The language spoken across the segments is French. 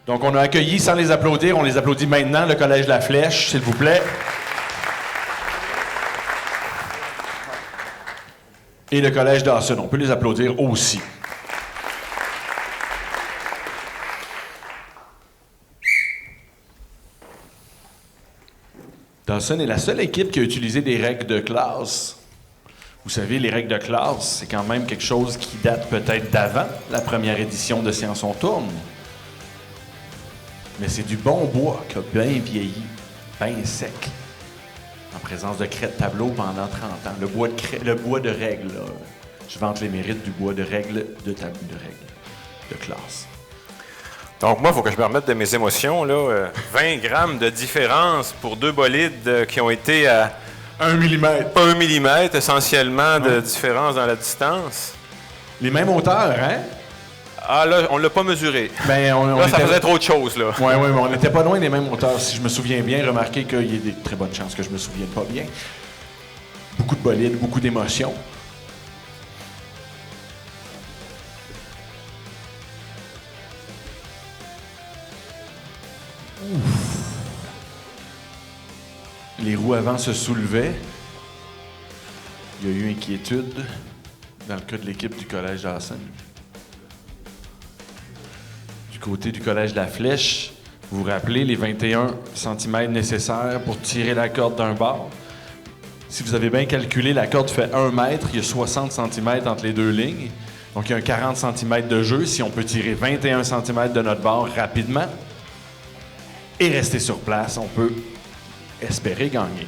Donc, on a accueilli sans les applaudir. On les applaudit maintenant, le Collège La Flèche, s'il vous plaît. Et le Collège Dawson. On peut les applaudir aussi. Dawson est la seule équipe qui a utilisé des règles de classe. Vous savez, les règles de classe, c'est quand même quelque chose qui date peut-être d'avant la première édition de Science on tourne. Mais c'est du bon bois qui a bien vieilli, bien sec, en présence de craie de tableau pendant 30 ans. Le bois de règle, là. Je vante les mérites du bois de règle de tableau de règle de classe. Donc moi, il faut que je me remette de mes émotions. Là. 20 grammes de différence pour deux bolides qui ont été à 1 millimètre. 1 millimètre essentiellement de différence dans la distance. Les mêmes hauteurs, hein? Ah là, on ne l'a pas mesuré. Ben, là, ça faisait trop de choses, là. Oui, mais on n'était pas loin des mêmes hauteurs. Si je me souviens bien, remarquez qu'il y a des très bonnes chances que je me souvienne pas bien. Beaucoup de bolides, beaucoup d'émotions. Les roues avant se soulevaient. Il y a eu inquiétude dans le cas de l'équipe du Collège Dawson. Du côté du Collège La Flèche, vous vous rappelez les 21 cm nécessaires pour tirer la corde d'un bord? Si vous avez bien calculé, la corde fait 1 mètre, il y a 60 cm entre les deux lignes. Donc il y a un 40 cm de jeu si on peut tirer 21 cm de notre bord rapidement et rester sur place, on peut espérer gagner.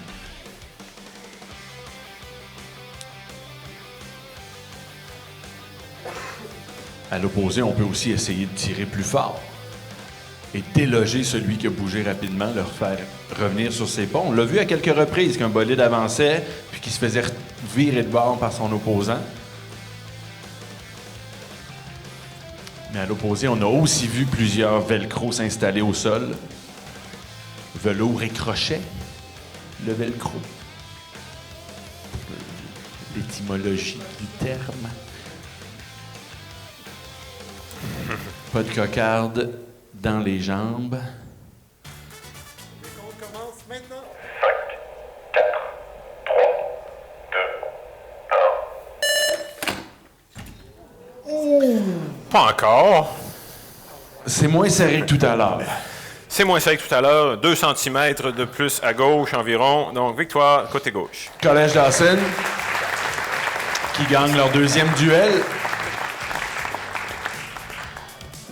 À l'opposé, on peut aussi essayer de tirer plus fort et déloger celui qui a bougé rapidement, le faire revenir sur ses pas. On l'a vu à quelques reprises qu'un bolide avançait puis qu'il se faisait virer de bord par son opposant. Mais à l'opposé, on a aussi vu plusieurs velcro s'installer au sol. Velours et crochet. Le velcro. L'étymologie du terme. Pas de cocarde dans les jambes. Le compte commence maintenant. 5, 4, 3, 2, 1. Pas encore. C'est moins serré que tout à l'heure. C'est moins sec que tout à l'heure. 2 cm de plus à gauche environ. Donc, victoire côté gauche. Collège Dawson qui gagne leur deuxième duel.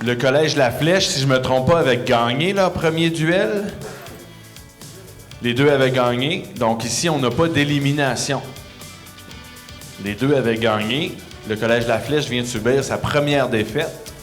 Le Collège La Flèche, si je me trompe pas, avait gagné leur premier duel. Les deux avaient gagné. Donc ici, on n'a pas d'élimination. Les deux avaient gagné. Le Collège La Flèche vient de subir sa première défaite.